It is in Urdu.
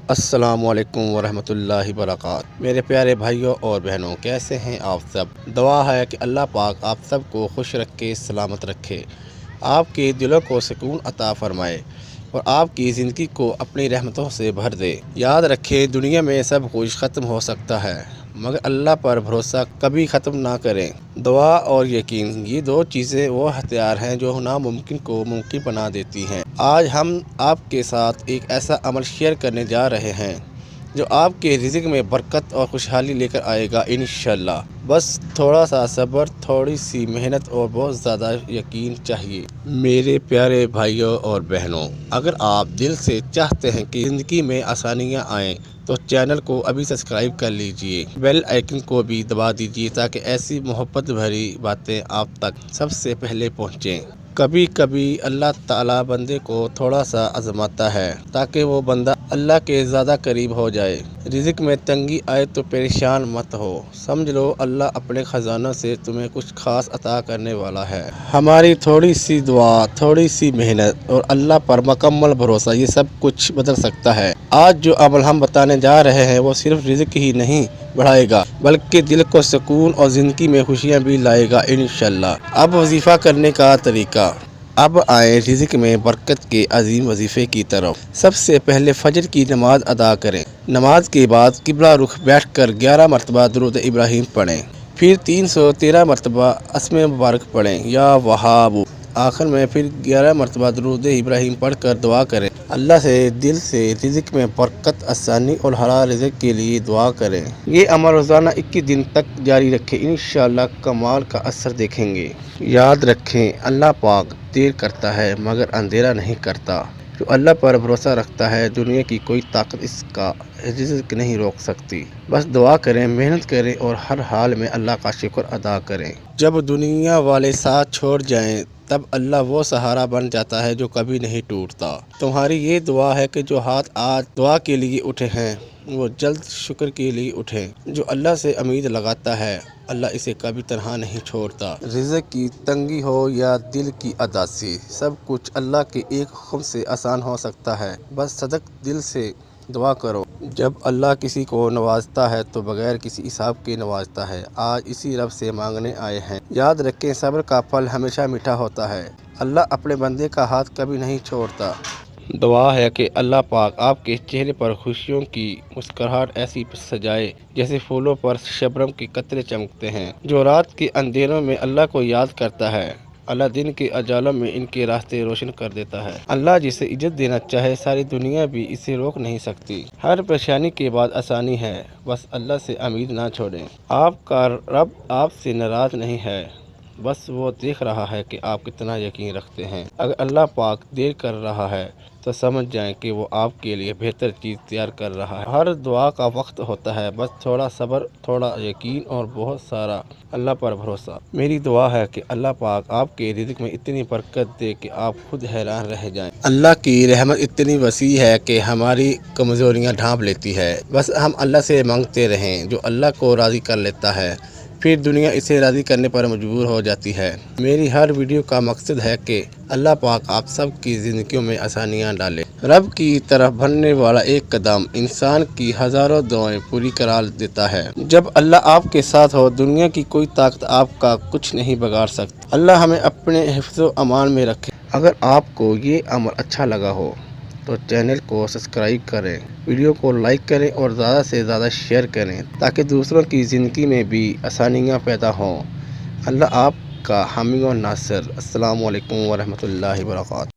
السلام علیکم ورحمۃ اللہ وبرکاتہ۔ میرے پیارے بھائیوں اور بہنوں، کیسے ہیں آپ سب؟ دعا ہے کہ اللہ پاک آپ سب کو خوش رکھے، سلامت رکھے، آپ کے دلوں کو سکون عطا فرمائے اور آپ کی زندگی کو اپنی رحمتوں سے بھر دے۔ یاد رکھیں، دنیا میں سب کچھ ختم ہو سکتا ہے مگر اللہ پر بھروسہ کبھی ختم نہ کریں۔ دعا اور یقین، یہ دو چیزیں وہ ہتھیار ہیں جو ناممکن کو ممکن بنا دیتی ہیں۔ آج ہم آپ کے ساتھ ایک ایسا عمل شیئر کرنے جا رہے ہیں جو آپ کے رزق میں برکت اور خوشحالی لے کر آئے گا انشاءاللہ۔ بس تھوڑا سا صبر، تھوڑی سی محنت اور بہت زیادہ یقین چاہیے۔ میرے پیارے بھائیوں اور بہنوں، اگر آپ دل سے چاہتے ہیں کہ زندگی میں آسانیاں آئیں تو چینل کو ابھی سبسکرائب کر لیجئے، بیل آئیکن کو بھی دبا دیجئے تاکہ ایسی محبت بھری باتیں آپ تک سب سے پہلے پہنچیں۔ کبھی کبھی اللہ تعالیٰ بندے کو تھوڑا سا آزماتا ہے تاکہ وہ بندہ اللہ کے زیادہ قریب ہو جائے۔ رزق میں تنگی آئے تو پریشان مت ہو، سمجھ لو اللہ اپنے خزانوں سے تمہیں کچھ خاص عطا کرنے والا ہے۔ ہماری تھوڑی سی دعا، تھوڑی سی محنت اور اللہ پر مکمل بھروسہ، یہ سب کچھ بدل سکتا ہے۔ آج جو عمل ہم بتانے جا رہے ہیں وہ صرف رزق ہی نہیں بڑھائے گا بلکہ دل کو سکون اور زندگی میں خوشیاں بھی لائے گا انشاءاللہ۔ اب وظیفہ کرنے کا طریقہ۔ اب آئیں رزق میں برکت کے عظیم وظیفے کی طرف۔ سب سے پہلے فجر کی نماز ادا کریں۔ نماز کے بعد قبلہ رخ بیٹھ کر 11 مرتبہ درود ابراہیم پڑھیں، پھر 313 مرتبہ اسم مبارک پڑھیں یا وہاب۔ آخر میں پھر 11 مرتبہ درود ابراہیم پڑھ کر دعا کریں۔ اللہ سے دل سے رزق میں برکت، آسانی اور حلال رزق کے لیے دعا کریں۔ یہ عمل روزانہ 21 دن تک جاری رکھیں، انشاءاللہ کمال کا اثر دیکھیں گے۔ یاد رکھیں، اللہ پاک دیر کرتا ہے مگر اندھیرا نہیں کرتا۔ جو اللہ پر بھروسہ رکھتا ہے، دنیا کی کوئی طاقت اس کا رزق نہیں روک سکتی۔ بس دعا کریں، محنت کریں اور ہر حال میں اللہ کا شکر ادا کریں۔ جب دنیا والے ساتھ چھوڑ جائیں تب اللہ وہ سہارا بن جاتا ہے جو کبھی نہیں ٹوٹتا۔ تمہاری یہ دعا ہے کہ جو ہاتھ آج دعا کے لیے اٹھے ہیں وہ جلد شکر کے لیے اٹھیں۔ جو اللہ سے امید لگاتا ہے اللہ اسے کبھی تنہا نہیں چھوڑتا۔ رزق کی تنگی ہو یا دل کی اداسی، سب کچھ اللہ کے ایک حکم سے آسان ہو سکتا ہے۔ بس صدق دل سے دعا کرو۔ جب اللہ کسی کو نوازتا ہے تو بغیر کسی حساب کے نوازتا ہے۔ آج اسی رب سے مانگنے آئے ہیں۔ یاد رکھیں، صبر کا پھل ہمیشہ میٹھا ہوتا ہے۔ اللہ اپنے بندے کا ہاتھ کبھی نہیں چھوڑتا۔ دعا ہے کہ اللہ پاک آپ کے چہرے پر خوشیوں کی مسکراہٹ ایسی سجائے جیسے پھولوں پر شبنم کے قطرے چمکتے ہیں۔ جو رات کے اندھیروں میں اللہ کو یاد کرتا ہے، اللہ دن کے اجالوں میں ان کے راستے روشن کر دیتا ہے۔ اللہ جسے عزت دینا چاہے ساری دنیا بھی اسے روک نہیں سکتی۔ ہر پریشانی کے بعد آسانی ہے، بس اللہ سے امید نہ چھوڑیں۔ آپ کا رب آپ سے ناراض نہیں ہے، بس وہ دیکھ رہا ہے کہ آپ کتنا یقین رکھتے ہیں۔ اگر اللہ پاک دیر کر رہا ہے تو سمجھ جائیں کہ وہ آپ کے لیے بہتر چیز تیار کر رہا ہے۔ ہر دعا کا وقت ہوتا ہے، بس تھوڑا صبر، تھوڑا یقین اور بہت سارا اللہ پر بھروسہ۔ میری دعا ہے کہ اللہ پاک آپ کے رزق میں اتنی برکت دے کہ آپ خود حیران رہ جائیں۔ اللہ کی رحمت اتنی وسیع ہے کہ ہماری کمزوریاں ڈھانپ لیتی ہے۔ بس ہم اللہ سے مانگتے رہیں۔ جو اللہ کو راضی کر لیتا ہے پھر دنیا اسے راضی کرنے پر مجبور ہو جاتی ہے۔ میری ہر ویڈیو کا مقصد ہے کہ اللہ پاک آپ سب کی زندگیوں میں آسانیاں ڈالے۔ رب کی طرف بڑھنے والا ایک قدم انسان کی ہزاروں دعائیں پوری کرا دیتا ہے۔ جب اللہ آپ کے ساتھ ہو، دنیا کی کوئی طاقت آپ کا کچھ نہیں بگاڑ سکتی۔ اللہ ہمیں اپنے حفظ و امان میں رکھے۔ اگر آپ کو یہ عمل اچھا لگا ہو تو چینل کو سبسکرائب کریں، ویڈیو کو لائک کریں اور زیادہ سے زیادہ شیئر کریں تاکہ دوسروں کی زندگی میں بھی آسانیاں پیدا ہوں۔ اللہ آپ کا حامی و ناصر۔ السلام علیکم ورحمۃ اللہ وبرکاتہ۔